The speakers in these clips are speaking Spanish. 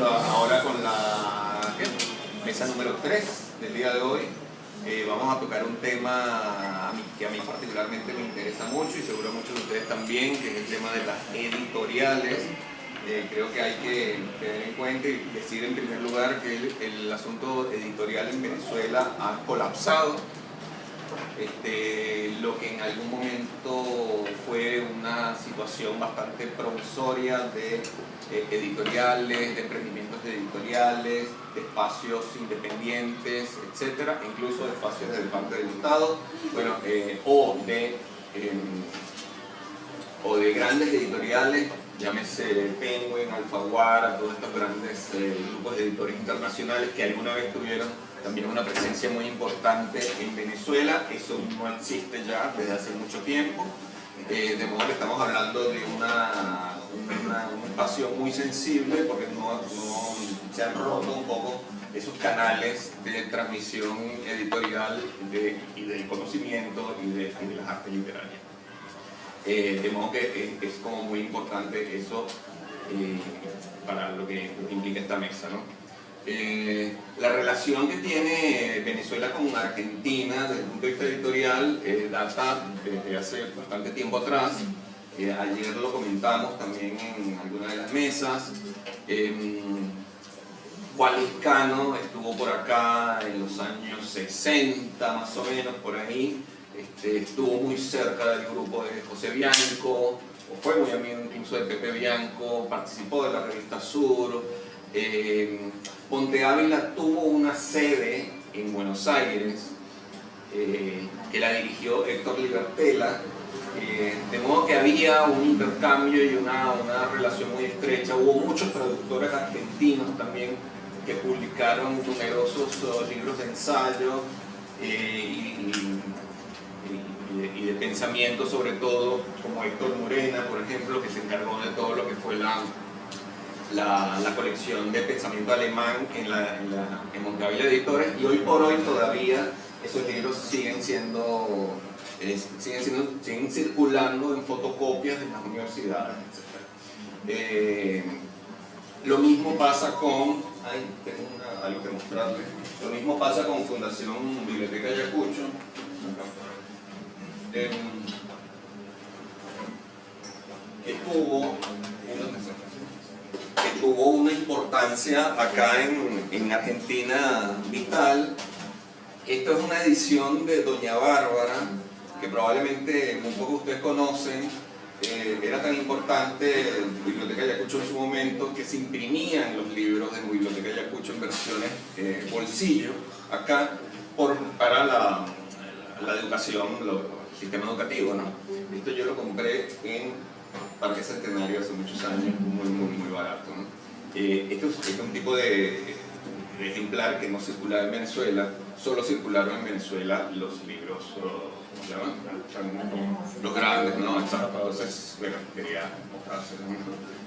ahora con la mesa número 3 del día de hoy. Vamos a tocar un tema que a mí particularmente me interesa mucho y seguro a muchos de ustedes también, que es el tema de las editoriales. Creo que hay que tener en cuenta y decir en primer lugar que el asunto editorial en Venezuela ha colapsado. Lo que en algún momento fue una situación bastante provisoria de editoriales, de emprendimientos editoriales, de espacios independientes, etcétera, incluso de espacios de parte del Estado, bueno, o de grandes editoriales, llámese Penguin, Alfaguara, todos estos grandes grupos de editores internacionales que alguna vez tuvieron también una presencia muy importante en Venezuela. Eso no existe ya desde hace mucho tiempo, de modo que estamos hablando de un espacio muy sensible porque no se han roto un poco esos canales de transmisión editorial y del conocimiento y de las artes literarias. De modo que es como muy importante eso para lo que implica esta mesa, ¿no? La relación que tiene Venezuela con Argentina desde el punto de vista editorial data desde hace bastante tiempo atrás. Ayer lo comentamos también en alguna de las mesas. Juan Liscano estuvo por acá en los años 60 más o menos, por ahí. Estuvo muy cerca del grupo de José Bianco, o fue muy amigo incluso de Pepe Bianco, participó de la revista Sur. Ponte Ávila tuvo una sede en Buenos Aires que la dirigió Héctor Libertela, de modo que había un intercambio y una relación muy estrecha. Hubo muchos traductores argentinos también que publicaron numerosos libros de ensayo y de pensamiento, sobre todo, como Héctor Morena, por ejemplo, que se encargó de todo lo que fue la colección de pensamiento alemán en Monte Ávila Editores, y hoy por hoy todavía esos libros siguen circulando en fotocopias en las universidades, etc. Lo mismo pasa con... tengo algo que mostrarles. Lo mismo pasa con Fundación Biblioteca Ayacucho. Que tuvo una importancia acá en Argentina vital. Esta es una edición de Doña Bárbara, que probablemente muy pocos ustedes conocen. Era tan importante Biblioteca Ayacucho en su momento que se imprimían los libros de Biblioteca Ayacucho en versiones bolsillo acá para la educación, el sistema educativo, ¿no? Esto yo lo compré en Parque Centenario hace muchos años, muy barato, ¿no? Este es un tipo de ejemplar que no circulaba en Venezuela. Solo circularon en Venezuela los libros, ¿cómo se llaman? Los grandes, ¿no? Exacto. Entonces, bueno, quería mostrarse, ¿no?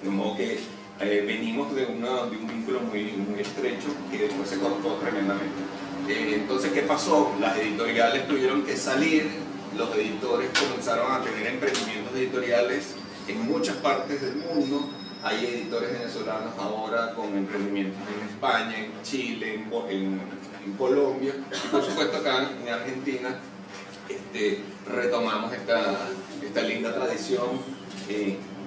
De modo que venimos de un vínculo muy estrecho que después se cortó tremendamente. Entonces, ¿qué pasó? Las editoriales tuvieron que salir, los editores comenzaron a tener emprendimientos editoriales en muchas partes del mundo. Hay editores venezolanos ahora con emprendimientos en España, en Chile, en Colombia, y por supuesto acá en Argentina retomamos esta linda tradición.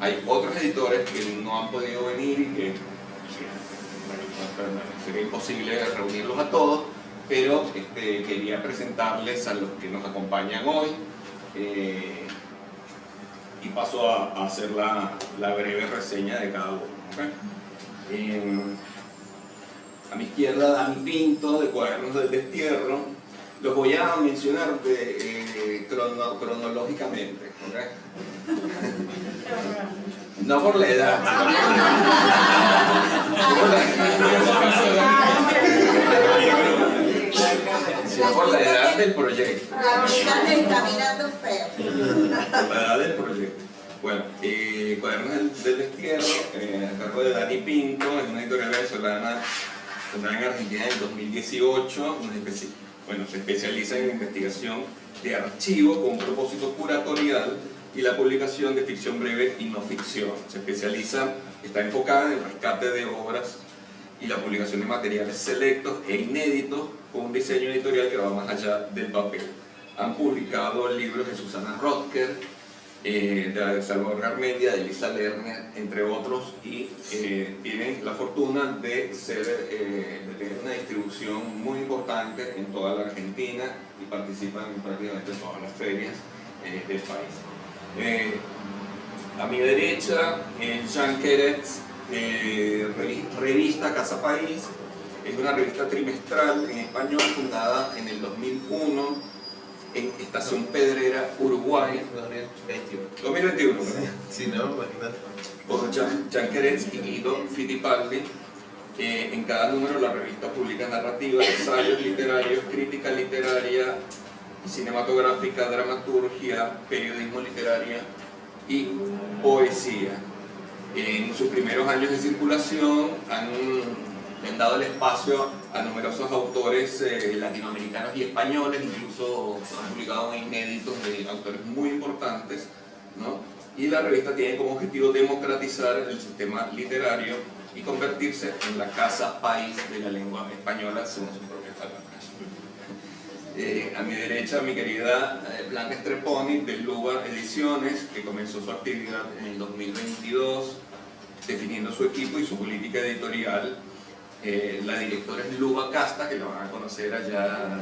Hay otros editores que no han podido venir y que sería imposible reunirlos a todos, pero quería presentarles a los que nos acompañan hoy. Y paso a hacer la breve reseña de cada uno. ¿Okay? A mi izquierda, Dani Pinto, de Cuadernos del Destierro. Los voy a mencionar cronológicamente. ¿Okay? No por la edad. Sino por la edad del proyecto. La vida te está mirando feo. Por la edad del proyecto. Bueno, Cuadernos del Destierro, a cargo de Dani Pinto, es una editorial venezolana fundada en Argentina en el 2018. Se especializa en investigación de archivo con propósito curatorial y la publicación de ficción breve y no ficción. Está enfocada en el rescate de obras y la publicación de materiales selectos e inéditos con un diseño editorial que va más allá del papel. Han publicado libros de Susana Rotker, de Salvador Garmendia, de Elisa Lerner, entre otros, y tienen la fortuna de tener una distribución muy importante en toda la Argentina y participan en prácticamente todas las ferias del país. A mi derecha, Jean Queretz, revista Casa País. Es una revista trimestral en español fundada en el 2001 en Estación Pedrera, Uruguay. 2021. Sí, no, imagínate. Por Jean Queretz y Guido Fittipaldi. En cada número la revista publica narrativas, ensayos literarios, crítica literaria, cinematográfica, dramaturgia, periodismo literaria y poesía. En sus primeros años de circulación le han dado el espacio a numerosos autores latinoamericanos y españoles, incluso han publicado inéditos de autores muy importantes, ¿no? Y la revista tiene como objetivo democratizar el sistema literario y convertirse en la casa país de la lengua española, según sus propias palabras. A mi derecha, mi querida Blanca Streponi, de Luba Ediciones, que comenzó su actividad en el 2022, definiendo su equipo y su política editorial. La directora es Luba Casta, que la van a conocer allá,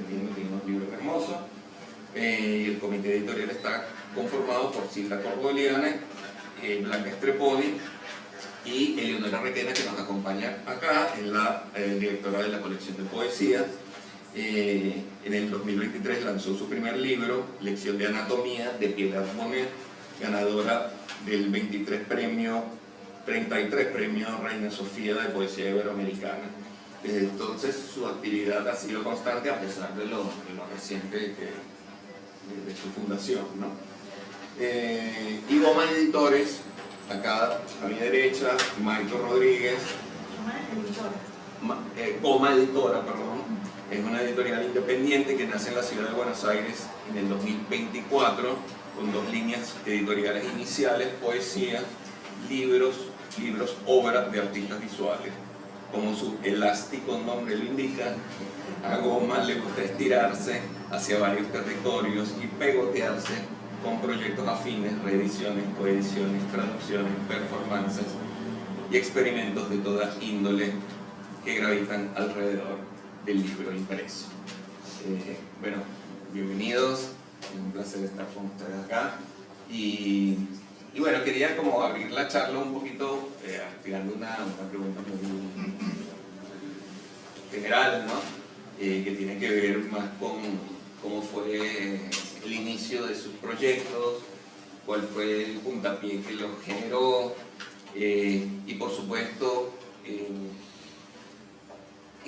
tiene unos libros hermosos. Y el comité editorial está conformado por Silvia Cordoliane, Blanca Streponi y Eleonora Requena, que nos acompaña acá, es la directora de la colección de poesía. En el 2023 lanzó su primer libro, Lección de Anatomía, de Piedad Bonet, ganadora del 33 premio Reina Sofía de Poesía Iberoamericana. Desde entonces su actividad ha sido constante a pesar de lo reciente de su fundación, ¿no? Y Goma Editores, acá a mi derecha, Maito Rodríguez. Goma Editora, perdón. Es una editorial independiente que nace en la ciudad de Buenos Aires en el 2024 con dos líneas editoriales iniciales: poesía, libros, obras de artistas visuales. Como su elástico nombre lo indica, a Goma le gusta estirarse hacia varios territorios y pegotearse con proyectos afines, reediciones, coediciones, traducciones, performances y experimentos de toda índole que gravitan alrededor del libro impreso. Bueno, bienvenidos, es un placer estar con ustedes acá. Y bueno, quería como abrir la charla un poquito tirando una pregunta muy general, ¿no? Que tiene que ver más con cómo fue el inicio de sus proyectos, cuál fue el puntapié que los generó, y por supuesto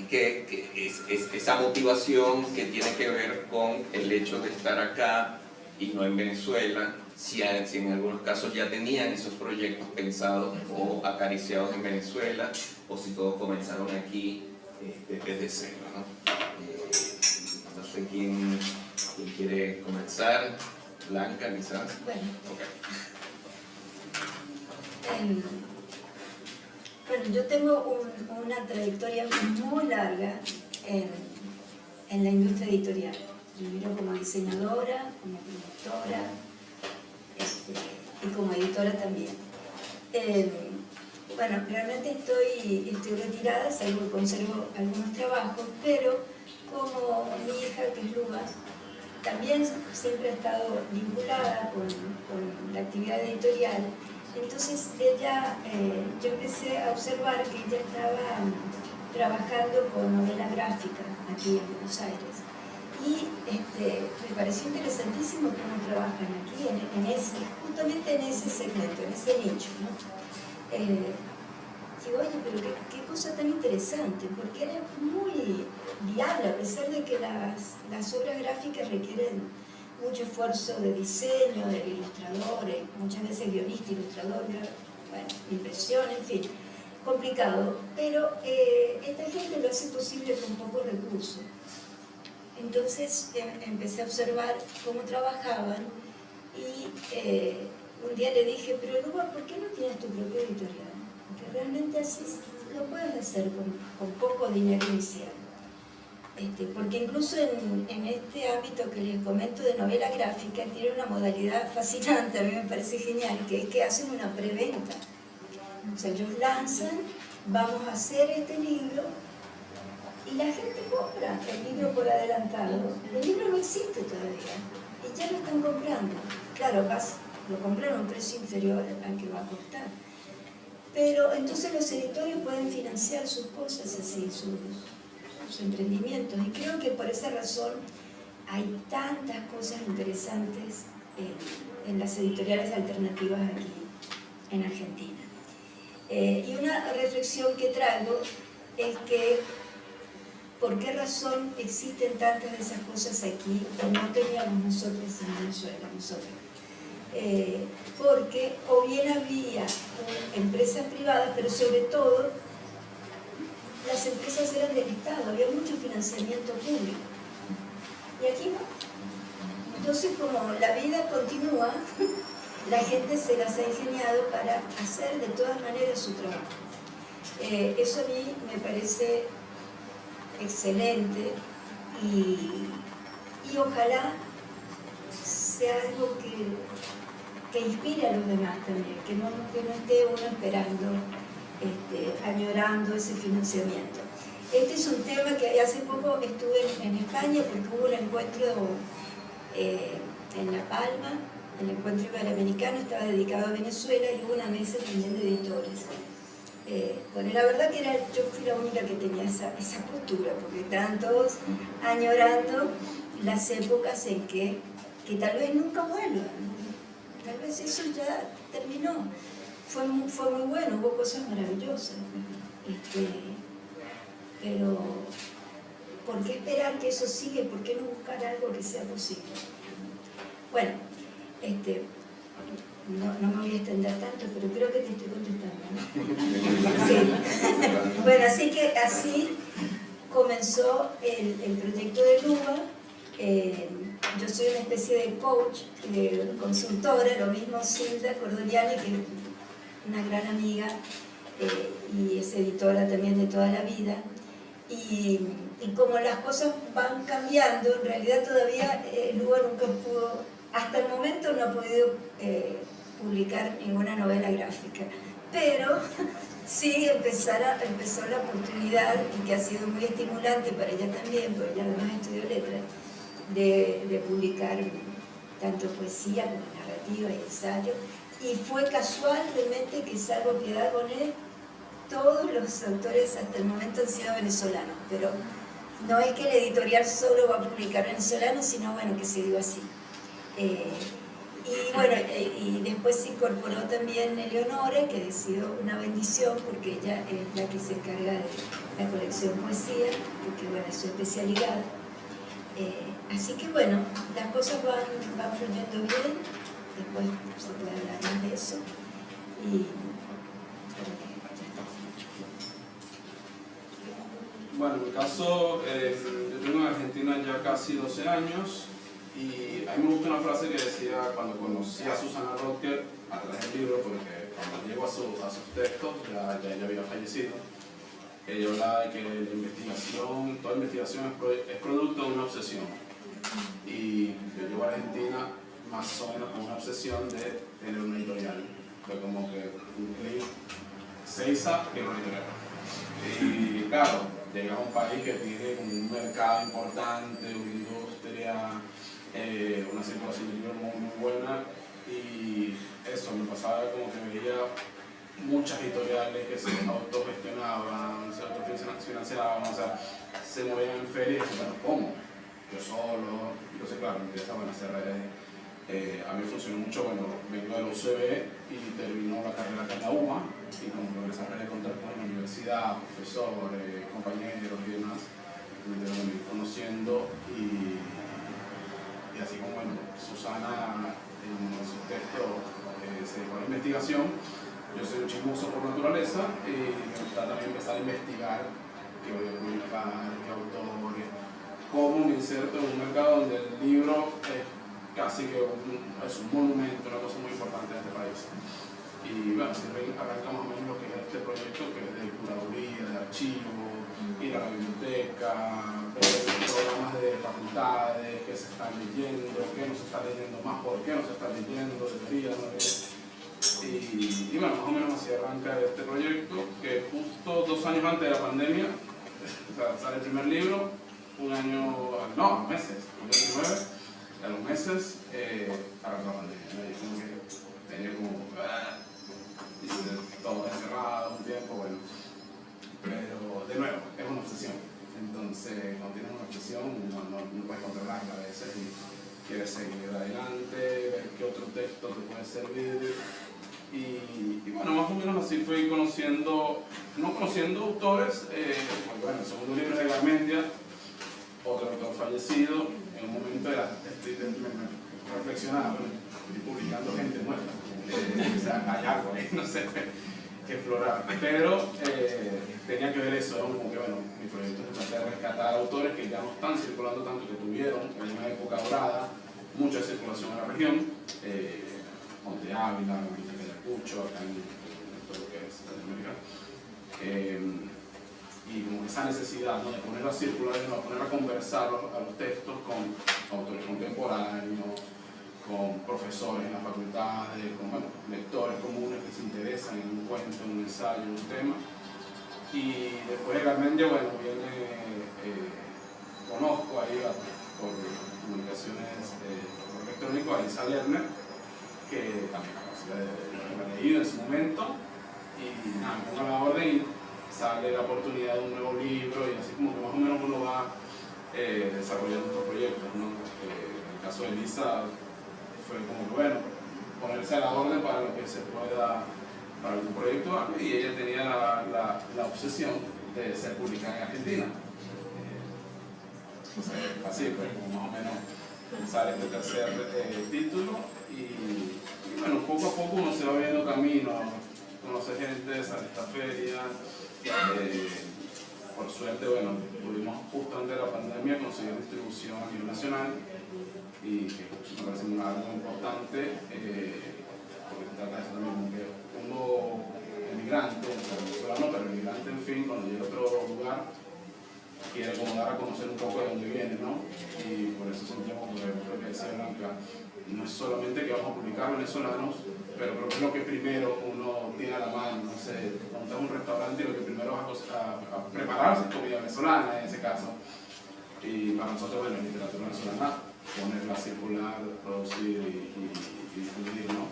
que es esa motivación que tiene que ver con el hecho de estar acá y no en Venezuela, si en algunos casos ya tenían esos proyectos pensados o acariciados en Venezuela, o si todos comenzaron aquí desde cero, ¿no? No sé quién quiere comenzar. Blanca, quizás. Bueno. Okay. Bueno, yo tengo una trayectoria muy larga en la industria editorial. Primero como diseñadora, como productora y como editora también. Bueno, realmente estoy retirada, salvo que conservo algunos trabajos, pero como mi hija, que es Luba, también siempre ha estado vinculada con la actividad editorial. Entonces yo empecé a observar que ella estaba trabajando con novela gráfica aquí en Buenos Aires. Y me pareció interesantísimo cómo trabajan aquí, justamente en ese segmento, en ese nicho, ¿no? Digo, oye, pero qué cosa tan interesante, porque era muy viable, a pesar de que las obras gráficas requieren mucho esfuerzo de diseño del ilustrador, muchas veces guionista, ilustrador, bueno, impresión, en fin, complicado, pero esta gente lo hace posible con pocos recursos. Entonces empecé a observar cómo trabajaban y un día le dije, pero Luba, ¿por qué no tienes tu propia editorial? Porque realmente así lo puedes hacer con poco dinero inicial. Porque incluso en este ámbito que les comento de novela gráfica, tiene una modalidad fascinante, a mí me parece genial, que es que hacen una preventa. O sea, ellos lanzan, vamos a hacer este libro, y la gente compra el libro por adelantado. El libro no existe todavía, y ya lo están comprando. Claro, lo compran a un precio inferior al que va a costar. Pero entonces los editorios pueden financiar sus cosas así, sus emprendimientos. Y creo que por esa razón hay tantas cosas interesantes en las editoriales alternativas aquí en Argentina. Y una reflexión que traigo es que ¿por qué razón existen tantas de esas cosas aquí que no teníamos nosotros en Venezuela? Porque o bien había empresas privadas, pero sobre todo las empresas eran del Estado, había mucho financiamiento público. Y aquí no. Entonces, como la vida continúa, la gente se las ha ingeniado para hacer de todas maneras su trabajo. Eso a mí me parece excelente y ojalá sea algo que inspire a los demás también, que no esté uno esperando, añorando ese financiamiento. Este es un tema que hace poco estuve en España porque hubo un encuentro en La Palma, el encuentro iberoamericano estaba dedicado a Venezuela y hubo una mesa también de editores. Bueno, la verdad que yo fui la única que tenía esa postura, porque estaban todos añorando las épocas en que tal vez nunca vuelvan. Tal vez eso ya terminó. Fue muy bueno, hubo cosas maravillosas. Pero, ¿por qué esperar que eso siga? ¿Por qué no buscar algo que sea posible? Bueno, no me voy a extender tanto, pero creo que te estoy contestando, ¿no? Sí. Bueno, así comenzó el proyecto de Luba. Yo soy una especie de coach, de consultora, lo mismo Silda Cordoliani, que es una gran amiga y es editora también de toda la vida. Y como las cosas van cambiando, en realidad todavía Luba nunca pudo, hasta el momento no ha podido publicar ninguna novela gráfica, pero sí empezó la oportunidad, y que ha sido muy estimulante para ella también, porque ella además estudió letras, de publicar tanto poesía como narrativa y ensayo, y fue casual realmente que, salvo Piedad Bonet, todos los autores hasta el momento han sido venezolanos, pero no es que el editorial solo va a publicar venezolanos, sino bueno, que se dio así. Y bueno, y después se incorporó también Eleonora, que ha sido una bendición porque ella es la que se encarga de la colección poesía, porque bueno, es su especialidad. Así que bueno, las cosas van fluyendo bien, después se puede hablar más de eso. Bueno, en mi caso, yo tengo en Argentina ya casi 12 años y a mí me gusta una frase que decía cuando conocí a Susana Rotker a través del libro, porque cuando llego a sus textos, ya ella había fallecido. Ella hablaba de que la investigación, toda investigación es producto de una obsesión. Y yo llego a Argentina más o menos con una obsesión de tener una editorial. Fue como que un clic, Seiza, que una editorial. Y claro, llega a un país que tiene un mercado importante, una industria, una circulación de libros muy buena, y eso me pasaba como que veía muchas editoriales que se autogestionaban, se autofinanciaban, o sea, se movían en ferias y bueno, ¿cómo? Yo solo. Entonces claro, me interesa hacer redes. A mí me funcionó mucho, bueno, vengo de la UCB y terminó la carrera acá en la UMA, y como que esa red de contactos en la universidad, profesores, compañeros y demás, me ir conociendo, y así como bueno, Susana en su texto se dedicó a la investigación. Yo soy un chismoso por naturaleza y me gusta también empezar a investigar qué voy a publicar, qué autores, cómo me inserto en un mercado donde el libro es casi que es un monumento, una cosa muy importante en este país. Y bueno, siempre arranca más o menos lo que es este proyecto, que es de curaduría, de archivos, ir a la biblioteca, ver programas de facultades, qué se están leyendo, qué no se está leyendo más, por qué no se está leyendo, debería, no debería. Y bueno, más o menos así arranca este proyecto, que justo 2 años antes de la pandemia, o sea, sale el primer libro, un año, no, a los meses, 2019, a los meses arrancó la pandemia, ¿no? Y como que tenía como, todo encerrado un tiempo, bueno, pero de nuevo, es una obsesión. Entonces, cuando tienes una obsesión, no puedes controlarla a veces y quieres seguir adelante, ver qué otro texto te puede servir. Y bueno, más o menos así fui conociendo, no conociendo autores, porque bueno, el segundo libro es de Garmendia, otro autor fallecido, en un momento reflexionaba, estoy publicando gente muerta, o sea, hay algo ahí, no sé qué explorar, pero tenía que ver eso, ¿no? Como que bueno, mi proyecto es tratar de rescatar autores que ya no están circulando tanto, que tuvieron en una época dorada mucha circulación en la región, Monte Ávila, Ayacucho, acá en todo lo que es Latinoamérica, y como esa necesidad, ¿no?, de poner a circular, de poner a conversar a los textos con autores contemporáneos, con profesores en las facultades, con bueno, lectores comunes que se interesan en un cuento, en un ensayo, en un tema. Y después de Garmendia, bueno, conozco ahí por comunicaciones por electrónico a Elisa Lerner, que también lo he leído en su momento, y nada, me pongo a la orden y sale la oportunidad de un nuevo libro, y así como que más o menos uno va desarrollando estos proyectos, ¿no? En el caso de Elisa fue como que bueno, ponerse a la orden para lo que se pueda, para algún proyecto, y ella tenía la obsesión de ser publicada en Argentina. Así, pues, como más o menos sale este tercer título, y bueno, poco a poco uno se va viendo camino, conoce gente, sale esta feria. Por suerte, bueno, pudimos justo antes de la pandemia conseguir distribución a nivel nacional, y que me parece algo importante, porque se trata de eso también, que uno emigrante, venezolano, pero emigrante en fin, cuando llega a otro lugar, quiere como dar a conocer un poco de dónde viene, ¿no? Y por eso sentimos que lo que decía Blanca, no es solamente que vamos a publicar venezolanos, pero creo que es lo que primero uno tiene a la mano, no sé, montar un restaurante y lo que primero vas a prepararse es comida venezolana en ese caso. Y para nosotros, bueno, la literatura venezolana, ponerla a circular, producir y difundir, ¿no?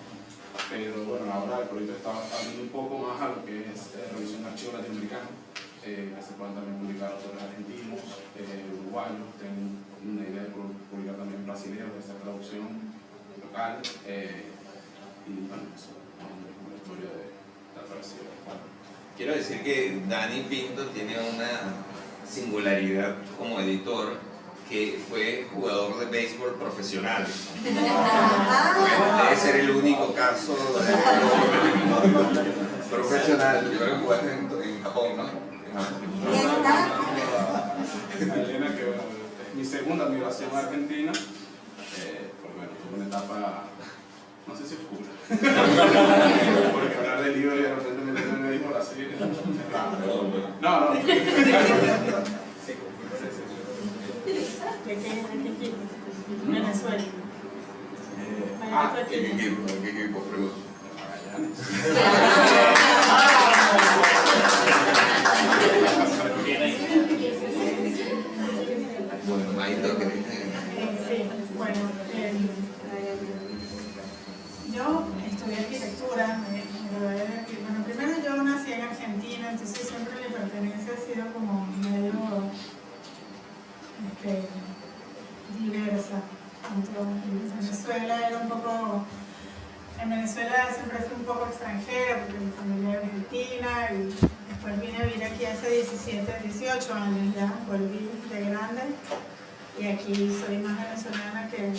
Pero bueno, ahora el proyecto está abriendo un poco más a lo que es revisión de archivos latinoamericanos, que se puedan también publicar autores argentinos, uruguayos, tengo una idea de publicar también brasileños, de esa traducción local, y bueno, eso es una historia de la travesía. Quiero decir que Dani Pinto tiene una singularidad como editor, que fue jugador de béisbol profesional. Debe ser el único caso profesional. Yo creo que jugaste en Japón, ¿no? Elena, que bueno, es mi segunda migración a Argentina, porque bueno, tuve una etapa, no sé si oscura, porque hablar del libro y de repente me dijo así, no. Venezuela. ¿Qué equipo? Pregunto. Bueno, Maito, ¿qué Sí, bueno, yo estudié arquitectura, bueno, primero yo nací en Argentina, entonces siempre mi pertenencia ha sido como medio diversa. En Venezuela era un poco, en Venezuela siempre fui un poco extranjera porque mi familia es argentina, y después vine a vivir aquí hace 18 años ya, volví de grande, y aquí soy más venezolana que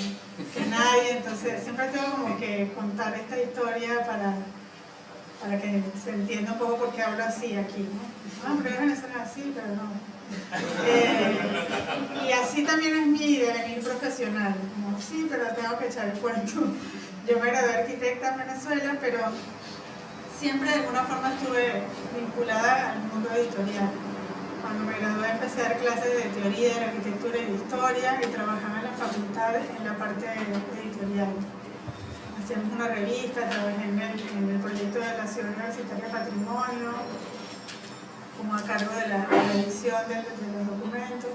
nadie, entonces siempre tengo como que contar esta historia para que se entienda un poco por qué hablo así aquí, ¿no? No, pero es venezolana, sí, pero no. Y así también es mi devenir profesional, como sí, pero tengo que echar el cuento. Yo me gradué arquitecta en Venezuela, pero siempre de alguna forma estuve vinculada al mundo editorial. Cuando me gradué empecé a dar clases de teoría, de arquitectura y de historia y trabajaba en la facultad en la parte editorial. Hacíamos una revista, trabajé en el proyecto de la Ciudad Universitaria Patrimonio, como a cargo de la edición de los documentos.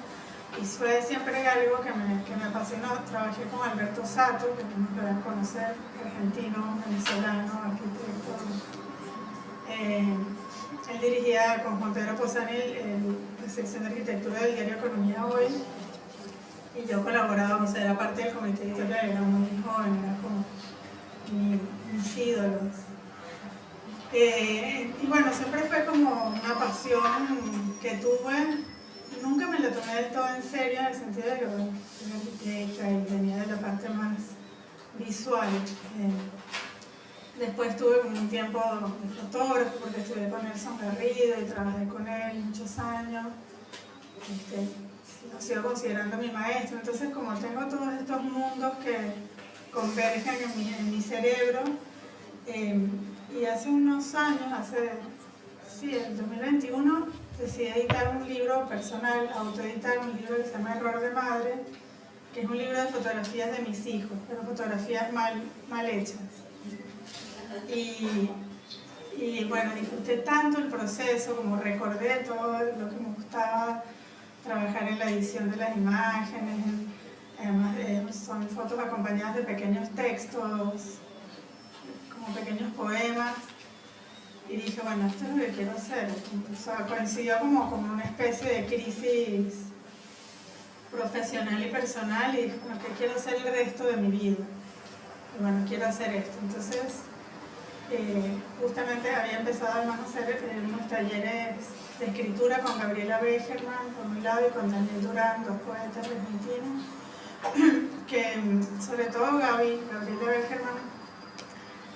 Y fue siempre algo que me apasionó. Trabajé con Alberto Sato, que no lo deben conocer, argentino, venezolano, arquitecto. Él dirigía con Juan Pedro Posani la sección de arquitectura del diario Economía Hoy. Y yo colaboraba, o sea, era parte del comité editorial, era muy joven, era como mis ídolos. Y bueno, siempre fue como una pasión que tuve. Nunca me lo tomé del todo en serio, en el sentido de que era arquitecta y venía de la parte más visual. Después tuve como un tiempo de fotógrafo, porque estudié con Nelson Garrido y trabajé con él muchos años. Lo sigo considerando mi maestro. Entonces, como tengo todos estos mundos que convergen en mi cerebro, y hace unos años, el 2021, decidí editar un libro personal, autoeditar un libro que se llama Error de Madre, que es un libro de fotografías de mis hijos, pero fotografías mal hechas. Y bueno, disfruté tanto el proceso, como recordé todo lo que me gustaba, trabajar en la edición de las imágenes. Además, son fotos acompañadas de pequeños textos, como pequeños poemas. Y dije, bueno, esto es lo que quiero hacer. O sea, coincidió como una especie de crisis profesional y personal, y dije, bueno, ¿qué quiero hacer el resto de mi vida? Y bueno, quiero hacer esto. Entonces, justamente había empezado además a hacer unos talleres de escritura con Gabriela Becherman, por un lado, y con Daniel Durán, dos poetas argentinos, que sobre todo Gabriela Becherman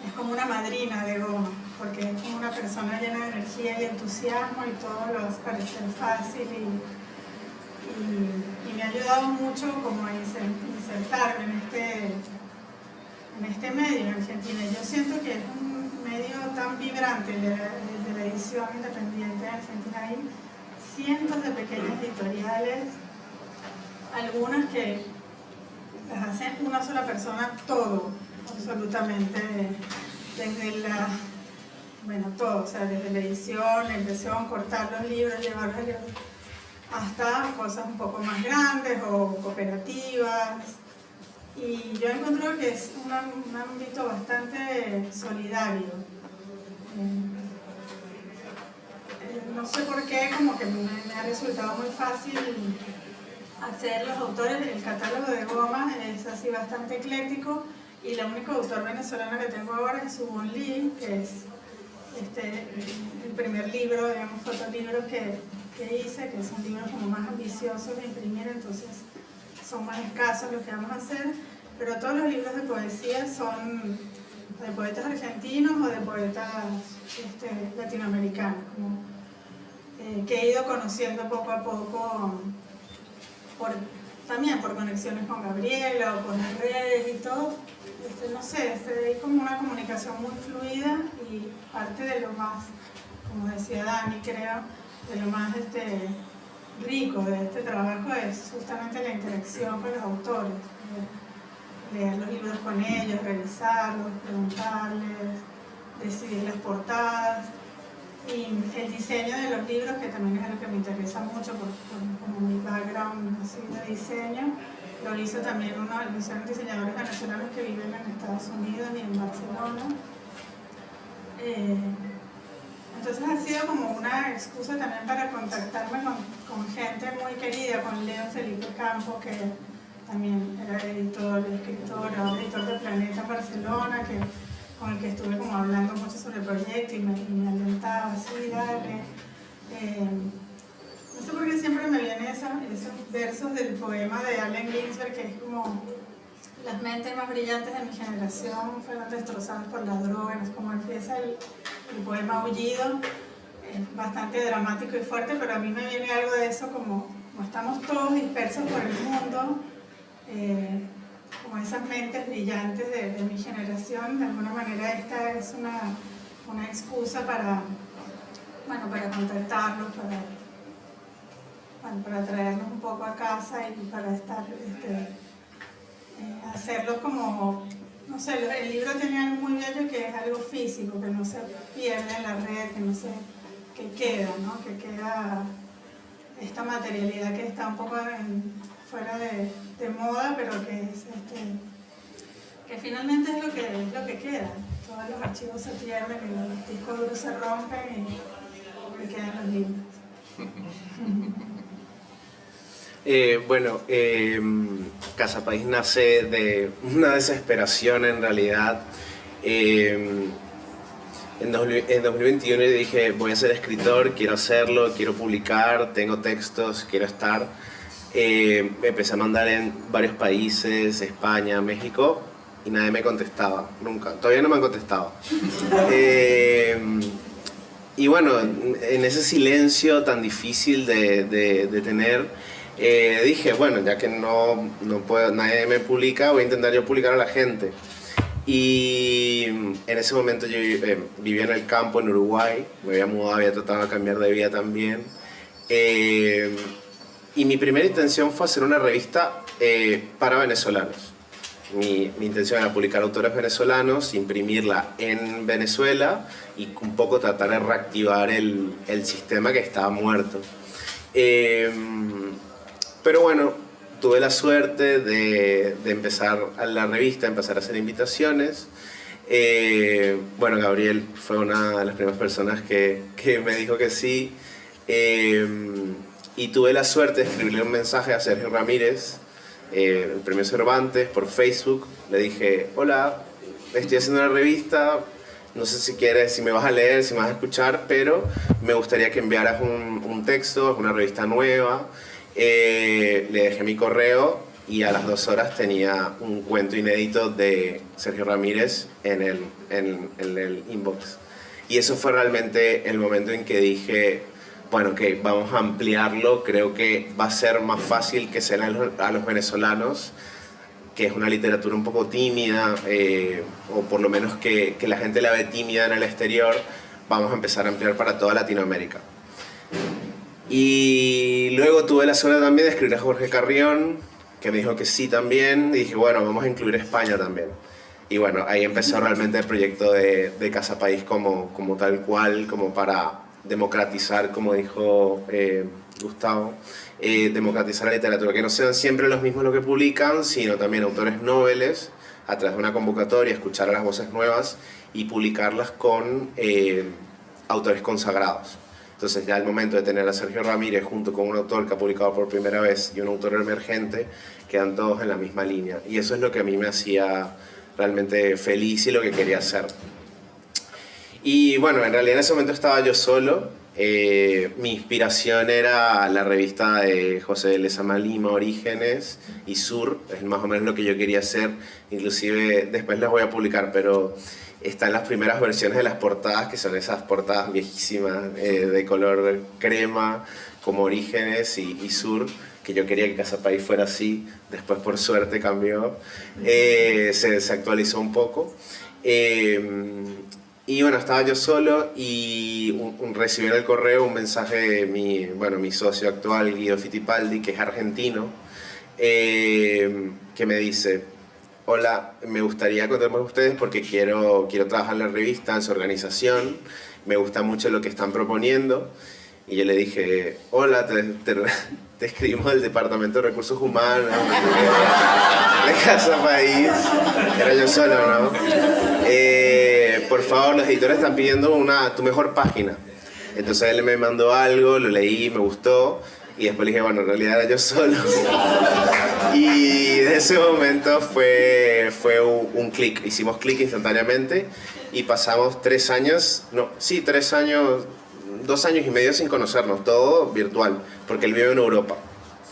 es como una madrina de goma, porque es como una persona llena de energía y entusiasmo, y todo lo hace parecer fácil, y me ha ayudado mucho como a insertarme en este medio en Argentina. Yo siento que es un medio tan vibrante de la edición independiente en Argentina. Hay cientos de pequeñas editoriales, algunas que las hace una sola persona todo, absolutamente, desde todo, o sea, desde la edición, la impresión, cortar los libros, llevarlos hasta cosas un poco más grandes o cooperativas. Y yo he encontrado que es un ámbito bastante solidario. No sé por qué, como que me ha resultado muy fácil acceder a los autores. El catálogo de Goma es así bastante ecléctico, y la única autor venezolana que tengo ahora es Subon Lee, que es el primer libro, digamos, fotolibro que hice, que son libros como más ambiciosos de imprimir, entonces son más escasos los que vamos a hacer, pero todos los libros de poesía son de poetas argentinos o de poetas latinoamericanos, que he ido conociendo poco a poco, también por conexiones con Gabriela o con las redes y todo. No sé, hay como una comunicación muy fluida, y parte de lo más, como decía Dani, creo, de lo más rico de este trabajo es justamente la interacción con los autores, leer los libros con ellos, revisarlos, preguntarles, decidir las portadas, y el diseño de los libros, que también es algo que me interesa mucho por mi background así de diseño. Lo hizo también lo hicieron diseñadores venezolanos que viven en Estados Unidos y en Barcelona. Entonces ha sido como una excusa también para contactarme con gente muy querida, con Leo Felipe Campo, que también era editor, escritor, ahora editor de Planeta en Barcelona, con el que estuve como hablando mucho sobre el proyecto, y me alentaba así, dale. No sé por qué siempre me vienen esos versos del poema de Allen Ginsberg, que es como: las mentes más brillantes de mi generación fueron destrozadas por la droga. Es como empieza el poema Aullido, bastante dramático y fuerte, pero a mí me viene algo de eso, como estamos todos dispersos por el mundo, como esas mentes brillantes de mi generación. De alguna manera esta es una excusa para, bueno, para contactarlos, para traerlos un poco a casa y para estar, hacerlo como, no sé, el libro tiene algo muy bello que es algo físico, que no se pierde en la red, que queda, ¿no? Que queda esta materialidad que está un poco fuera de moda, pero que que finalmente es lo que queda. Todos los archivos se pierden y los discos duros se rompen y quedan los libros. Bueno, Casa País nace de una desesperación en realidad. En 2021 dije, voy a ser escritor, quiero hacerlo, quiero publicar, tengo textos, quiero estar. Empecé a mandar en varios países, España, México, y nadie me contestaba, nunca, todavía no me han contestado. Y bueno, en ese silencio tan difícil de tener, dije, bueno, ya que no puedo, nadie me publica, voy a intentar yo publicar a la gente. Y en ese momento yo vivía en el campo en Uruguay, me había mudado, había tratado de cambiar de vida también. Y mi primera intención fue hacer una revista para venezolanos. Mi intención era publicar autores venezolanos, imprimirla en Venezuela y un poco tratar de reactivar el sistema que estaba muerto. Pero bueno, tuve la suerte de empezar a la revista, empezar a hacer invitaciones. Bueno, Gabriel fue una de las primeras personas que me dijo que sí. Y tuve la suerte de escribirle un mensaje a Sergio Ramírez, el Premio Cervantes, por Facebook. Le dije, hola, estoy haciendo una revista, no sé si quieres, si me vas a leer, si me vas a escuchar, pero me gustaría que enviaras un texto, es una revista nueva. Le dejé mi correo y a las 2 horas tenía un cuento inédito de Sergio Ramírez en el inbox. Y eso fue realmente el momento en que dije, bueno, ok, vamos a ampliarlo, creo que va a ser más fácil que se lean a los venezolanos, que es una literatura un poco tímida, o por lo menos que la gente la ve tímida en el exterior. Vamos a empezar a ampliar para toda Latinoamérica. Y luego tuve la suerte también de escribir a Jorge Carrión, que me dijo que sí también, y dije, bueno, vamos a incluir España también. Y bueno, ahí empezó realmente el proyecto de Casa País como tal cual, como para democratizar, como dijo Gustavo, democratizar la literatura, que no sean siempre los mismos los que publican, sino también autores noveles, a través de una convocatoria, escuchar a las voces nuevas y publicarlas con autores consagrados. Entonces ya al momento de tener a Sergio Ramírez junto con un autor que ha publicado por primera vez y un autor emergente, quedan todos en la misma línea. Y eso es lo que a mí me hacía realmente feliz y lo que quería hacer. Y bueno, en realidad en ese momento estaba yo solo. Mi inspiración era la revista de José de Lezama Lima, Orígenes y Sur, es más o menos lo que yo quería hacer. Inclusive después las voy a publicar, pero están las primeras versiones de las portadas, que son esas portadas viejísimas de color crema, como Orígenes y Sur, que yo quería que Casa País fuera así. Después por suerte cambió, se actualizó un poco. Y bueno, estaba yo solo y recibí en el correo un mensaje de mi socio actual, Guido Fittipaldi, que es argentino, que me dice, hola, me gustaría contar con ustedes porque quiero trabajar en la revista, en su organización, me gusta mucho lo que están proponiendo. Y yo le dije, hola, te escribimos del Departamento de Recursos Humanos de Casa País. Era yo solo, ¿no? Por favor, los editores están pidiendo tu mejor página. Entonces él me mandó algo, lo leí, me gustó. Y después le dije, bueno, en realidad era yo solo. Y de ese momento fue un clic. Hicimos clic instantáneamente y pasamos 3 años, 2 años y medio sin conocernos, todo virtual, porque él vive en Europa.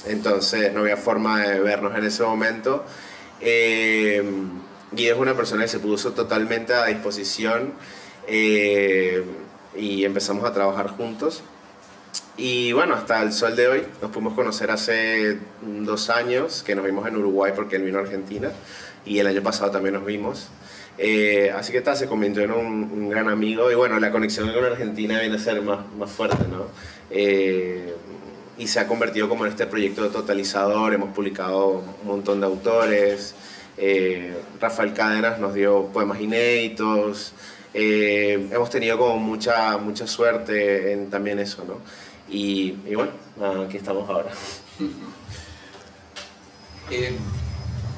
Entonces no había forma de vernos en ese momento. Guido es una persona que se puso totalmente a disposición y empezamos a trabajar juntos. Y bueno, hasta el sol de hoy nos pudimos conocer hace 2 años, que nos vimos en Uruguay porque él vino a Argentina, y el año pasado también nos vimos. Así que se convirtió en un gran amigo y bueno, la conexión con Argentina viene a ser más fuerte, ¿no? Y se ha convertido como en este proyecto totalizador, hemos publicado un montón de autores, Rafael Cádenas nos dio poemas inéditos, hemos tenido como mucha suerte en también eso, ¿no? Y bueno, aquí estamos ahora.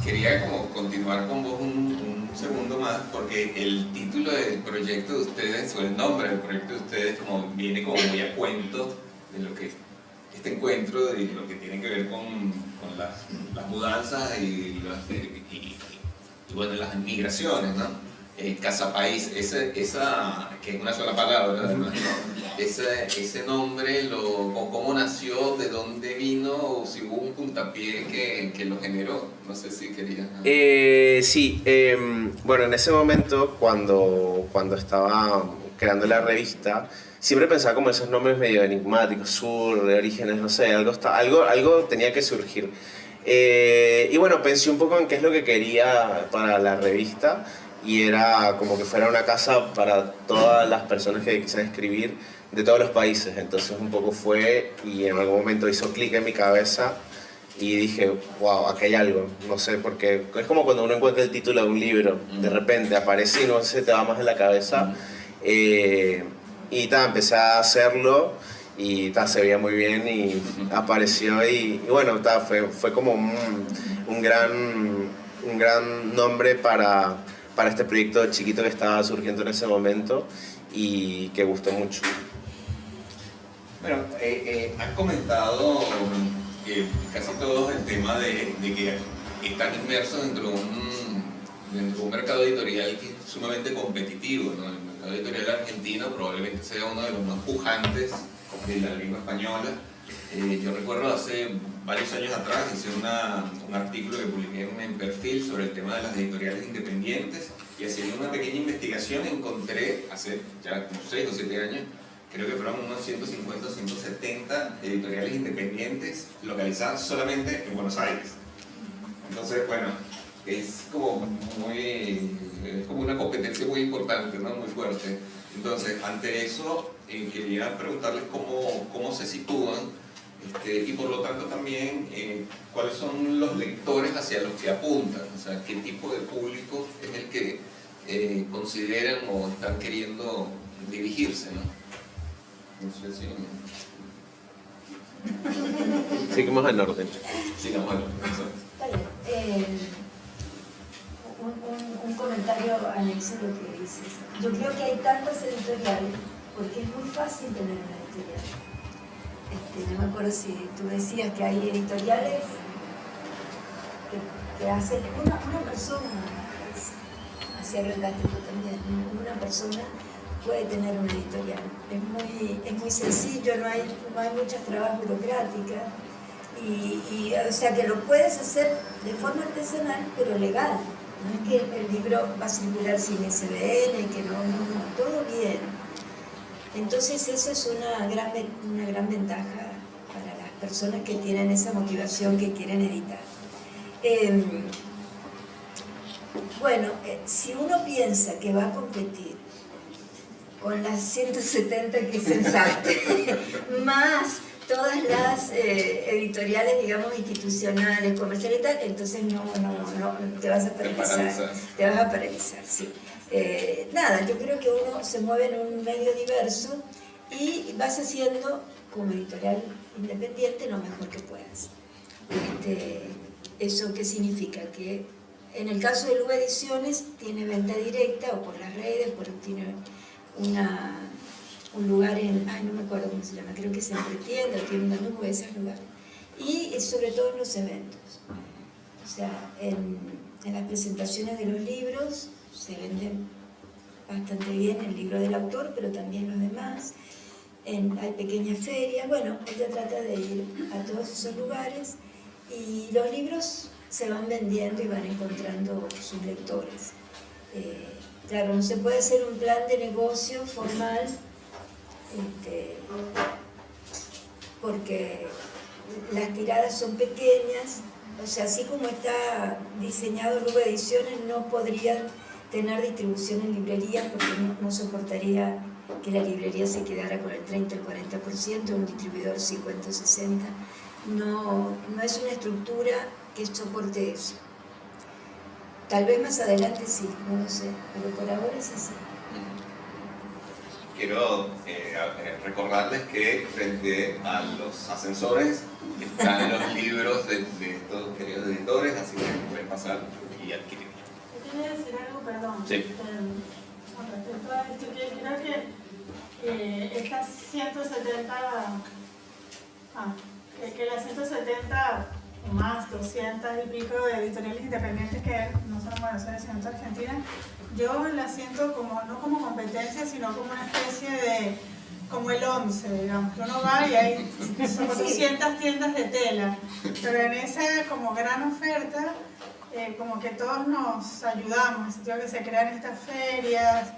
Quería como continuar con vos un segundo más, porque el título del proyecto de ustedes, o el nombre del proyecto de ustedes, como viene como muy a cuento de lo que este encuentro, de lo que tiene que ver con las mudanzas y bueno, las migraciones, ¿no? Casa País, esa que es una sola palabra, además, ¿no? Ese nombre, ¿cómo nació? ¿De dónde vino? ¿O si hubo un puntapié que lo generó? No sé si querías... Sí, bueno, en ese momento, cuando estaba creando la revista, siempre pensaba como esos nombres medio enigmáticos, Sur, de Orígenes, no sé, algo tenía que surgir. Y bueno, pensé un poco en qué es lo que quería para la revista, y era como que fuera una casa para todas las personas que quisieran escribir de todos los países. Entonces un poco fue, y en algún momento hizo clic en mi cabeza y dije, wow, aquí hay algo, no sé, porque es como cuando uno encuentra el título de un libro, de repente aparece y no se te va más en la cabeza. Y empecé a hacerlo y se veía muy bien y apareció y bueno, fue como un gran nombre para este proyecto chiquito que estaba surgiendo en ese momento y que gustó mucho. Bueno, han comentado casi todos el tema de que están inmersos dentro de un mercado editorial que es sumamente competitivo, ¿no? El mercado editorial argentino probablemente sea uno de los más pujantes de la lengua española. Yo recuerdo hace varios años atrás hice un artículo que publiqué en Perfil sobre el tema de las editoriales independientes, y haciendo una pequeña investigación encontré, hace ya como 6 o 7 años, creo que fueron unos 150 o 170 editoriales independientes localizadas solamente en Buenos Aires. Entonces, bueno, es como una competencia muy importante, ¿no? Muy fuerte. Entonces, ante eso, quería preguntarles cómo se sitúan y por lo tanto también cuáles son los lectores hacia los que apuntan, o sea, qué tipo de público es el que consideran o están queriendo dirigirse, ¿no? No sé si... Seguimos en orden. Sigamos en orden. Está bien. Un comentario anexo a lo que dices. Yo creo que hay tantas editoriales porque es muy fácil tener una editorial. No me acuerdo si tú decías que hay editoriales que hacen una persona, así arrancaste tú también, una persona puede tener una editorial. Es muy sencillo, no hay muchas trabas burocráticas y o sea que lo puedes hacer de forma artesanal pero legal. No es que el libro va a circular sin SBN, que no, todo bien. Entonces eso es una gran ventaja para las personas que tienen esa motivación, que quieren editar. Bueno, si uno piensa que va a competir con las 170 que censaste, más todas las editoriales, digamos, institucionales, comerciales y tal, entonces no, te vas a paralizar. Te vas a paralizar, sí. Nada, yo creo que uno se mueve en un medio diverso y vas haciendo como editorial independiente lo mejor que puedas. ¿Eso qué significa? Que en el caso de Lube Ediciones tiene venta directa o por las redes, tiene un lugar no me acuerdo cómo se llama, creo que es en Pretienda, tiene una nube, esos lugares. Y sobre todo en los eventos. O sea, en las presentaciones de los libros se venden bastante bien el libro del autor, pero también los demás. Hay pequeñas ferias. Bueno, ella trata de ir a todos esos lugares y los libros se van vendiendo y van encontrando sus lectores. Claro, no se puede hacer un plan de negocio formal porque las tiradas son pequeñas. O sea, así como está diseñado Lube Ediciones, no podrían tener distribución en librerías, porque no soportaría que la librería se quedara con el 30 o el 40%, un distribuidor 50 o 60. No es una estructura que soporte eso. Tal vez más adelante sí, no lo sé, pero por ahora es así. Quiero recordarles que frente a los ascensores están los libros de estos queridos editores, así que pueden pasar y adquirir. Yo quería decir algo, perdón. Sí. Con respecto a esto, que creo que estas 170, que las 170 o más, 200 y pico de editoriales independientes que no son en Buenos Aires, sino en Argentina, yo las siento como, no como competencia, sino como una especie de, como el 11, digamos, que uno va y hay 200 tiendas de tela, pero en esa como gran oferta, como que todos nos ayudamos, en el sentido que se crean estas ferias,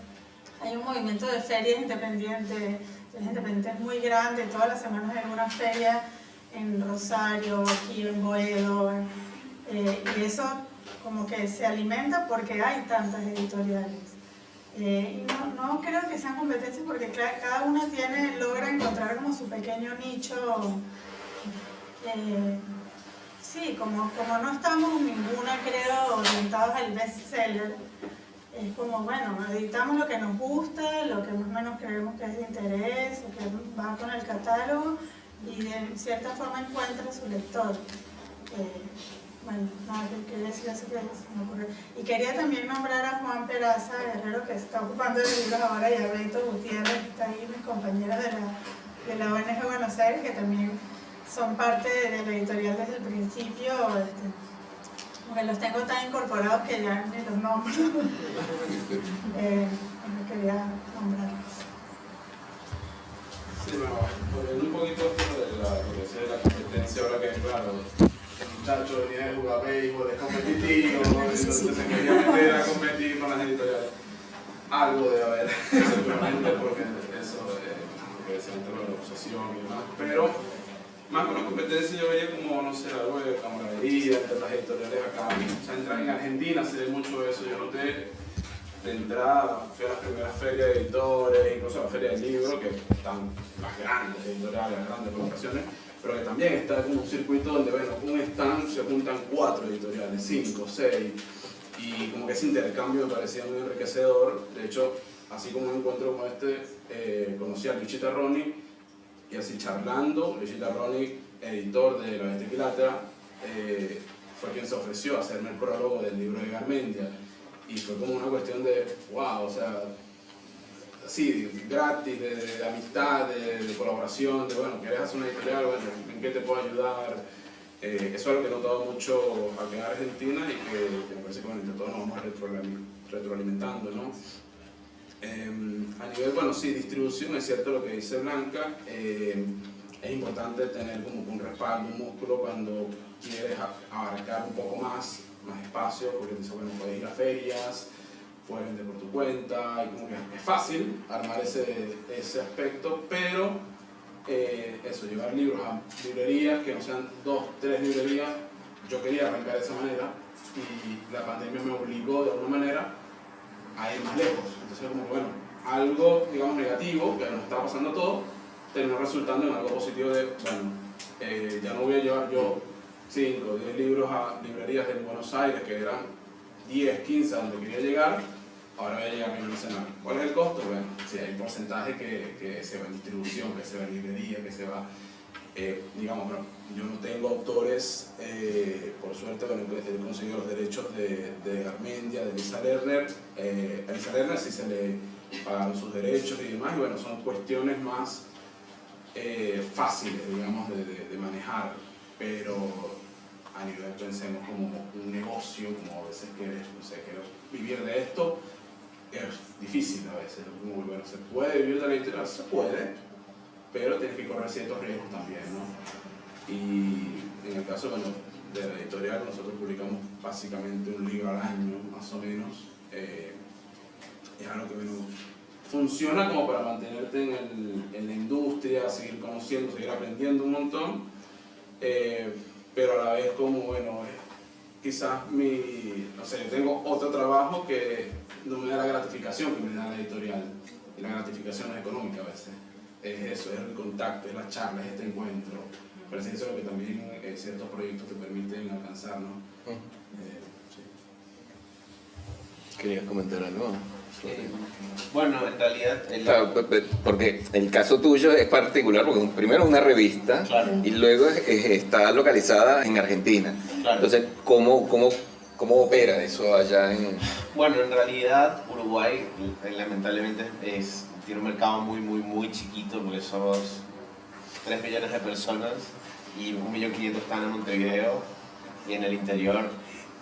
hay un movimiento de ferias independientes muy grande, todas las semanas hay una feria en Rosario, aquí en Boedo, y eso como que se alimenta porque hay tantas editoriales. Y no creo que sean competencias porque cada una logra encontrar como su pequeño nicho. Sí, como no estamos ninguna, creo, orientados al bestseller, es como, bueno, editamos lo que nos gusta, lo que más o menos creemos que es de interés, o que va con el catálogo, y de cierta forma encuentra su lector. Bueno, nada, quería decir eso que se me ocurrió. Y quería también nombrar a Juan Peraza Guerrero, que está ocupando el libro ahora, y a Beto Gutiérrez, que está ahí, mis compañeros de la ONG Buenos Aires, que también son parte de la editorial desde el principio, porque los tengo tan incorporados que ya ni los nombro. Quería nombrarlos. Sí, bueno, volviendo un poquito esto de lo que sea la competencia, ahora que claro, el muchacho venía de jugar béisbol, es competitivo, entonces se quería meter a competir con las editoriales. Algo debe haber, seguramente, porque eso puede ser entre la obsesión y demás, pero más que una competencia yo vería como, no sé, algo de camaradería entre las editoriales acá. O sea, en Argentina se ve mucho eso. Yo noté de entrada, fui a las primeras ferias de editores, incluso a la feria del libro, que están las grandes editoriales, las grandes publicaciones, pero que también está como un circuito donde, bueno, un stand se juntan 4 editoriales, 5, 6, y como que ese intercambio me parecía muy enriquecedor. De hecho, así como un encuentro como este, conocí a Luigi Tarroni, y así charlando, Luigi Tarroni, editor de La Bestia Equilátera, fue quien se ofreció a hacerme el prólogo del libro de Garmendia. Y fue como una cuestión de, wow, o sea, así, gratis, de amistad, de colaboración, de, bueno, ¿querés hacer una editorial? Bueno, ¿en qué te puedo ayudar? Eso es algo que he notado mucho aquí en Argentina y que me parece que, bueno, entre todos nos vamos retroalimentando, ¿no? A nivel, bueno, sí, distribución, es cierto lo que dice Blanca, es importante tener como un respaldo, un músculo cuando quieres abarcar un poco más espacio, porque dices, bueno, puedes ir a ferias, puedes vender por tu cuenta, y como que es fácil armar ese aspecto, pero eso, llevar libros a librerías, que no sean 2, 3 librerías, yo quería arrancar de esa manera, y la pandemia me obligó de alguna manera a ir más lejos. Entonces, como bueno, algo, digamos, negativo, que nos está pasando a todos, terminó resultando en algo positivo de, bueno, ya no voy a llevar yo 5 o 10 libros a librerías en Buenos Aires, que eran 10, 15 a donde quería llegar, ahora voy a llegar a mi nacional. ¿Cuál es el costo? Bueno, si hay un porcentaje que se va en distribución, que se va en librería, que se va, digamos, bueno, yo no tengo autores, por suerte, bueno, he conseguido los derechos de Garmendia, de Elisa Lerner. A Elisa Lerner sí se le pagaron sus derechos y demás, y bueno, son cuestiones más fáciles, digamos, de manejar, pero a nivel, pensemos, como un negocio, como a veces quieres, no sé, quiero vivir de esto, es difícil a veces. Muy bueno, ¿se puede vivir de la editorial? Se puede, pero tienes que correr ciertos riesgos también, ¿no? Y en el caso, bueno, de la editorial, nosotros publicamos básicamente un libro al año, más o menos. Es algo que, bueno, funciona como para mantenerte en la industria, seguir conociendo, seguir aprendiendo un montón, pero a la vez como, bueno, quizás no sé, yo tengo otro trabajo que no me da la gratificación que me da la editorial. Y la gratificación es económica a veces. Es eso, es el contacto, es la charla, es este encuentro. Parece que eso es lo que también ciertos proyectos te permiten alcanzar, ¿no? Sí. ¿Querías comentar algo? Bueno, en realidad... Porque el caso tuyo es particular, porque primero es una revista, Claro. y luego está localizada en Argentina. Claro. Entonces, ¿cómo opera eso allá en...? Bueno, en realidad Uruguay lamentablemente tiene un mercado muy chiquito, porque somos 3 millones de personas y 1.500.000 están en Montevideo, y en el interior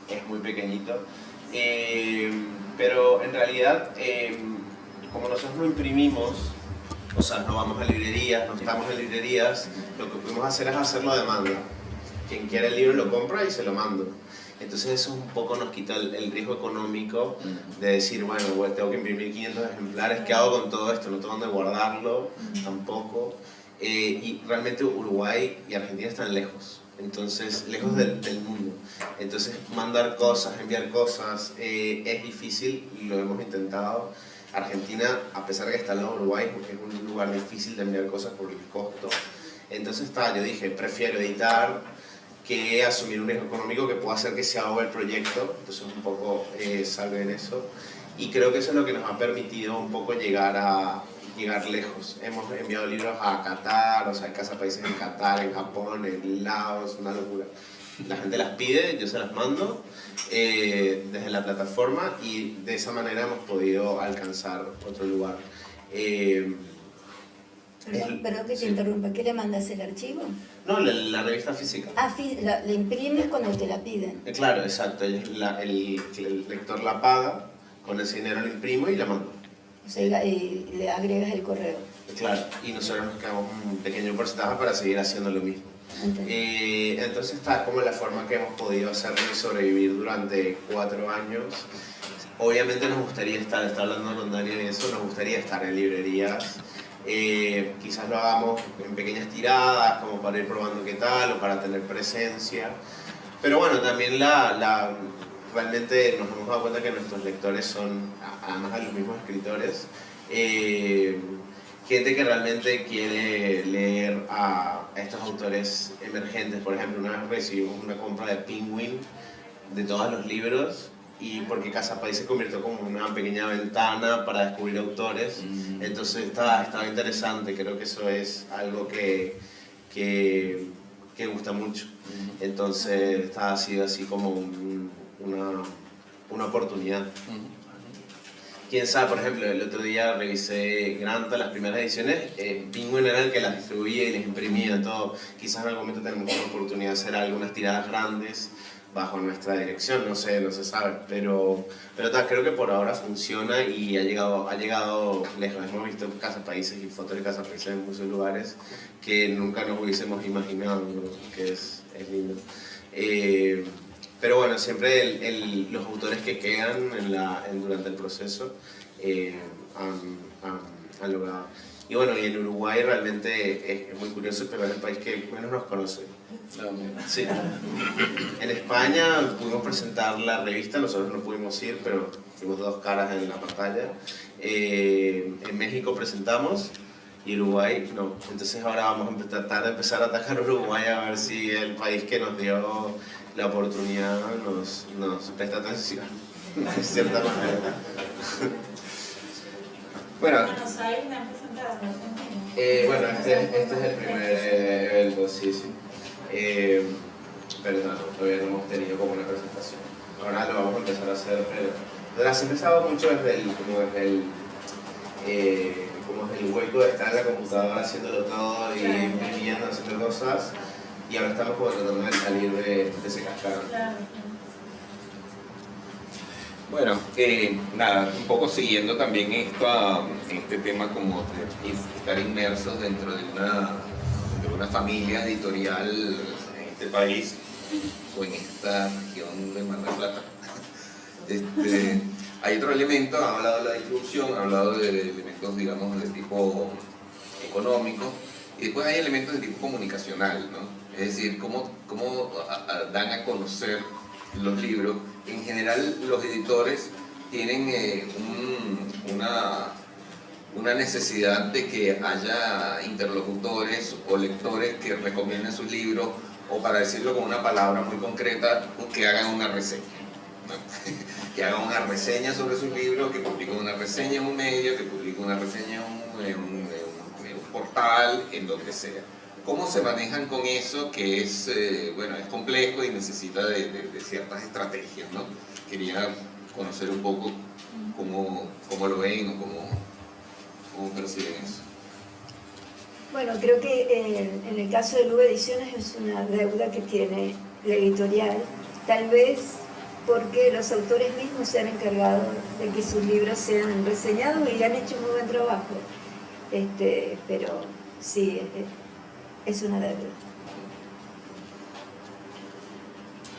es muy pequeñito. Pero en realidad, como nosotros no imprimimos, o sea, no vamos a librerías, no estamos en librerías, lo que podemos hacer es hacerlo a demanda. Quien quiera el libro lo compra y se lo mando. Entonces eso un poco nos quita el riesgo económico de decir, bueno, tengo que imprimir 500 ejemplares, ¿qué hago con todo esto? No tengo dónde guardarlo, tampoco. Y realmente Uruguay y Argentina están lejos, entonces lejos del mundo. Entonces mandar cosas, enviar cosas es difícil, y lo hemos intentado. Argentina, a pesar de que está al lado de Uruguay, es un lugar difícil de enviar cosas por el costo. Entonces yo dije, prefiero editar que asumir un riesgo económico que pueda hacer que se ahogue el proyecto. Entonces un poco salgo en eso, y creo que eso es lo que nos ha permitido un poco llegar lejos. Hemos enviado libros a Qatar, o sea, hay Casa Países en Qatar, en Japón, en Laos, una locura. La gente las pide, yo se las mando desde la plataforma, y de esa manera hemos podido alcanzar otro lugar. Perdón que te interrumpa, ¿qué le mandas, el archivo? No, la revista física. La imprimes cuando te la piden. Claro, exacto. El lector la paga, con ese dinero la imprimo y la mando. O sea, y le agregas el correo. Claro, y nosotros nos quedamos un pequeño porcentaje para seguir haciendo lo mismo. Entonces está como la forma que hemos podido hacerlo y sobrevivir durante 4 años. Obviamente nos gustaría está hablando con Daniel de eso, nos gustaría estar en librerías. Quizás lo hagamos en pequeñas tiradas, como para ir probando qué tal, o para tener presencia. Pero bueno, también realmente nos hemos dado cuenta que nuestros lectores son, además de los mismos escritores, gente que realmente quiere leer a estos autores emergentes. Por ejemplo, una vez recibimos una compra de Penguin de todos los libros, y porque Casa País se convirtió como una pequeña ventana para descubrir autores. Entonces estaba interesante. Creo que eso es algo que gusta mucho. Entonces ha sido así como una oportunidad. Quién sabe, por ejemplo, el otro día revisé Granta, las primeras ediciones, Penguin era el que las distribuía y les imprimía todo. Quizás en algún momento tenemos la oportunidad de hacer algunas tiradas grandes bajo nuestra dirección, no se sabe, pero creo que por ahora funciona y ha llegado lejos. Hemos visto Casa Países y fotos de Casa Países en muchos lugares que nunca nos hubiésemos imaginado, ¿no? Que es lindo. Pero bueno, siempre los autores que quedan durante el proceso han logrado. Y bueno, y en Uruguay realmente es muy curioso, pero es el país que menos nos conoce. Sí. En España pudimos presentar la revista, nosotros no pudimos ir, pero fuimos 2 caras en la pantalla. En México presentamos, y Uruguay no. Entonces ahora vamos a tratar de empezar a atacar Uruguay, a ver si el país que nos dio la oportunidad nos presta atención, de cierta manera. Bueno, Buenos Aires me han presentado en Argentina. Bueno, este es el primer evento, sí. Pero no, todavía no hemos tenido como una presentación. Ahora lo vamos a empezar a hacer, pero las he empezado mucho desde el hueco de estar en la computadora haciéndolo todo y imprimiendo, haciendo cosas, y ahora estamos como tratando de salir de ese cascarón. Claro. bueno, nada, un poco siguiendo también este tema como de estar inmersos dentro de una familia editorial en este país o en esta región de Mar del Plata. Hay otro elemento, ha hablado de la distribución, ha hablado de elementos, digamos, de tipo económico, y después hay elementos de tipo comunicacional, ¿no? Es decir, cómo dan a conocer los libros, en general los editores tienen una necesidad de que haya interlocutores o lectores que recomienden sus libros, o para decirlo con una palabra muy concreta, que hagan una reseña, ¿no? Que hagan una reseña sobre sus libros, que publiquen una reseña en un medio, que publiquen una reseña en un portal, en donde sea. ¿Cómo se manejan con eso, que es, bueno, es complejo y necesita de ciertas estrategias, ¿no? Quería conocer un poco cómo lo ven o cómo perciben eso. Bueno, creo que en el caso de Lube Ediciones es una deuda que tiene la editorial, tal vez porque los autores mismos se han encargado de que sus libros sean reseñados y han hecho un muy buen trabajo. Pero sí, es una deuda.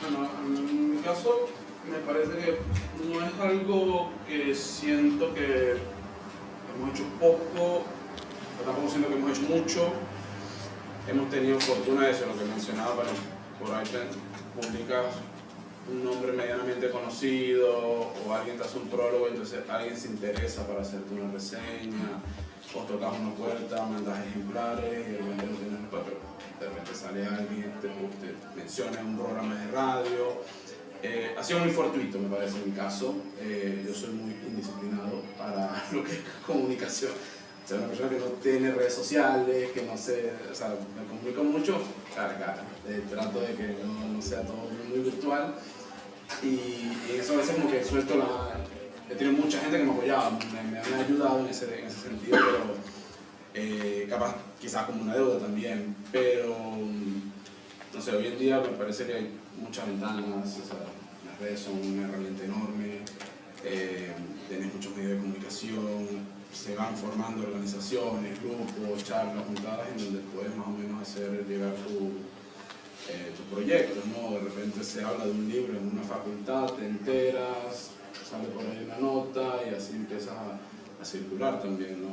Bueno, en mi caso me parece que no es algo que siento que hemos hecho poco, pero tampoco siento que hemos hecho mucho. Hemos tenido fortuna de eso, lo que mencionaba, bueno, por ahí publicas un nombre medianamente conocido o alguien te hace un prólogo, entonces alguien se interesa para hacerte una reseña, o tocas una puerta, mandas ejemplares y de repente no tienes respuesta, pero de repente sale alguien, te menciona en un programa de radio. Ha sido muy fortuito, me parece, en mi caso. Yo soy muy indisciplinado para lo que es comunicación. Soy una persona que no tiene redes sociales, que no sé, o sea, me comunico mucho cara a cara. Trato de que no sea todo muy virtual. Y eso a veces como que suelto he tenido mucha gente que me apoyaba, me han ayudado en ese sentido, pero capaz quizás como una deuda también, pero no sé, hoy en día me parece que hay muchas ventanas, o sea, las redes son una herramienta enorme, tenés muchos medios de comunicación, se van formando organizaciones, grupos, charlas, juntadas en donde puedes más o menos hacer llegar tus proyectos, ¿no? De repente se habla de un libro en una facultad, te enteras, sale por ahí una nota y así empiezas a circular también, ¿no?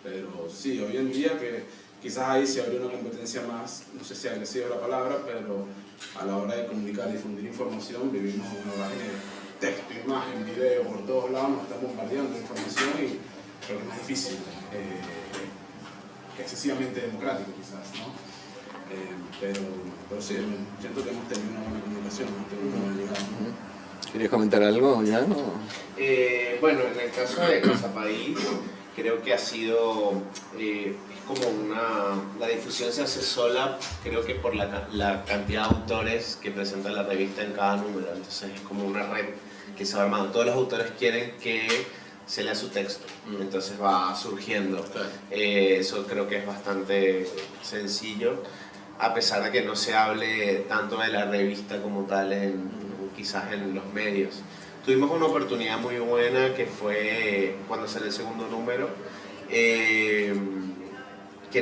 Pero sí, hoy en día que quizás ahí se abrió una competencia más, no sé si agresiva la palabra, pero a la hora de comunicar y difundir información vivimos en una hora de texto, imagen, video, por todos lados nos están bombardeando de información y creo que es más difícil, excesivamente democrático quizás, ¿no? Pero sí, siento que hemos tenido una buena comunicación, hemos tenido una buena llegada. ¿Querías comentar algo ya? ¿No? Bueno, en el caso de Casapaís, creo que ha sido, es como la difusión se hace sola, creo que por la cantidad de autores que presenta la revista en cada número, entonces es como una red que se va armando. Todos los autores quieren que se lea su texto, entonces va surgiendo. Eso creo que es bastante sencillo, a pesar de que no se hable tanto de la revista como tal quizás en los medios. Tuvimos una oportunidad muy buena que fue cuando salió el segundo número, que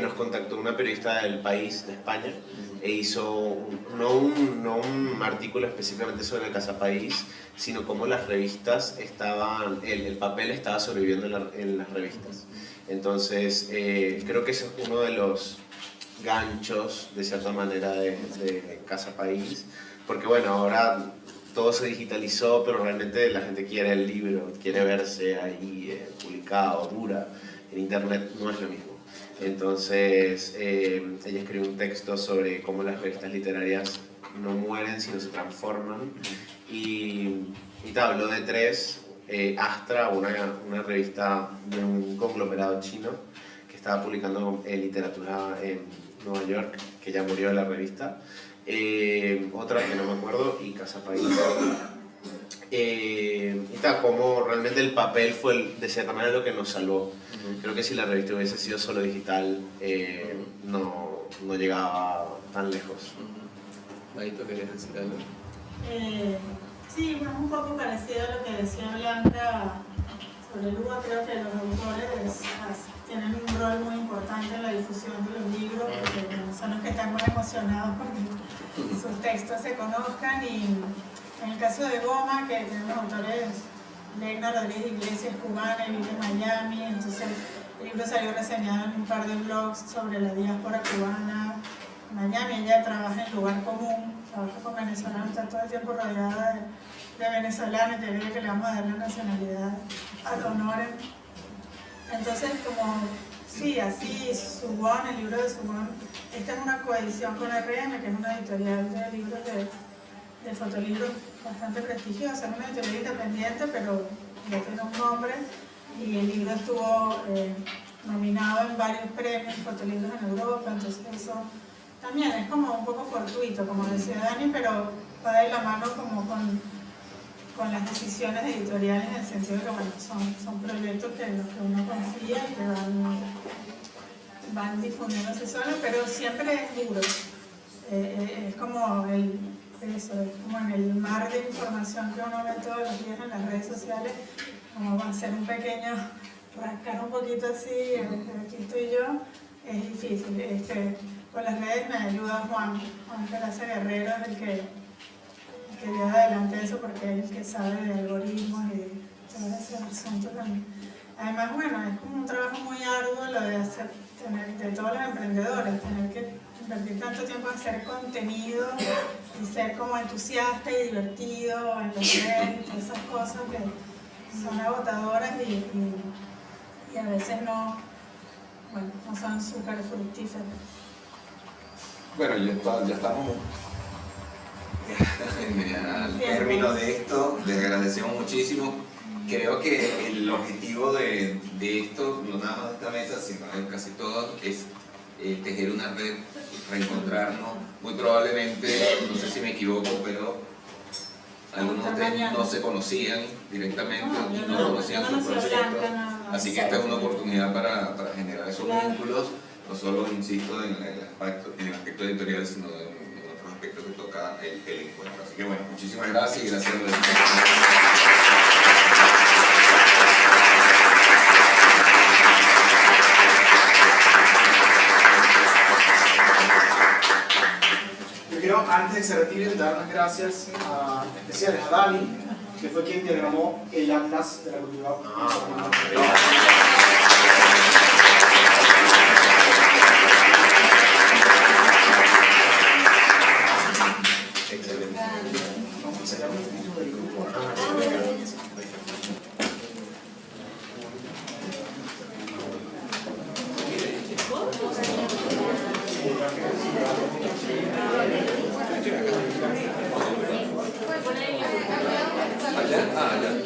nos contactó una periodista del País, de España, e hizo no un artículo específicamente sobre Casapaís, sino cómo las revistas el papel estaba sobreviviendo en las revistas. Entonces, creo que ese es uno de los ganchos, de cierta manera, de Casapaís, porque bueno, ahora todo se digitalizó, pero realmente la gente quiere el libro, quiere verse ahí publicado, dura. En internet no es lo mismo. Entonces, ella escribió un texto sobre cómo las revistas literarias no mueren, sino se transforman. Y te habló de tres, Astra, una revista de un conglomerado chino que estaba publicando literatura en Nueva York, que ya murió de la revista. Otra que no me acuerdo, y Casapaís. Como realmente el papel fue de cierta manera lo que nos salvó. Creo que si la revista hubiese sido solo digital, no llegaba tan lejos. Maito, ¿querías decir algo? Sí, bueno, un poco parecido a lo que decía Blanca sobre Lua. Creo que los autores tienen un rol muy importante en la difusión de los libros, porque son los que están muy emocionados porque sus textos se conozcan. Y en el caso de Goma, que tenemos autores, Legna Rodríguez Iglesias, cubana, vive en Miami, entonces el libro salió reseñado en un par de blogs sobre la diáspora cubana, una Miami. Ella trabaja en Lugar Común, trabaja con venezolanos, está todo el tiempo rodeada de venezolanos, y diría que le vamos a dar la nacionalidad ad honorem. Entonces, como, sí, así, Subón, el libro de Subón, esta es una coedición con RM, que es una editorial de libros de fotolibros bastante prestigiosa, es una editorial independiente, pero ya tiene un nombre, y el libro estuvo nominado en varios premios, fotolibros en Europa, entonces eso también es como un poco fortuito, como decía Dani, pero va de la mano como con las decisiones editoriales, en el sentido de que bueno, son proyectos en los que uno confía y que van difundiéndose solos, pero siempre es duro. Es como eso, es como en el mar de información que uno ve todos los días en las redes sociales, como va a ser un pequeño, rascar un poquito así, aquí estoy yo, es difícil. Con las redes me ayuda Juan Peraza Guerrero, es el que lleva adelante eso, porque es el que sabe de algoritmos y de todo ese asunto también. Además, bueno, es como un trabajo muy arduo lo de de todos los emprendedores, tener que invertir tanto tiempo en hacer contenido y ser como entusiasta y divertido en las redes y todas esas cosas que son agotadoras y a veces no son súper fructíferas. Bueno, ya estamos al término de esto, les agradecemos muchísimo. Creo que el objetivo de esto, no nada más de esta mesa, sino de casi todos, es tejer una red, reencontrarnos. Muy probablemente, no sé si me equivoco, pero algunos de ustedes no se conocían directamente y no conocían su proyecto. Así que esta es una oportunidad para generar esos vínculos, no solo, insisto, en el aspecto editorial, sino en otros aspectos que toca el encuentro. Así que bueno, muchísimas gracias y gracias a los demás. Quiero, antes de que se retiren, dar las gracias especiales a Dani, que fue quien diagramó el atlas de la cultura. Excelente. Allá, allá.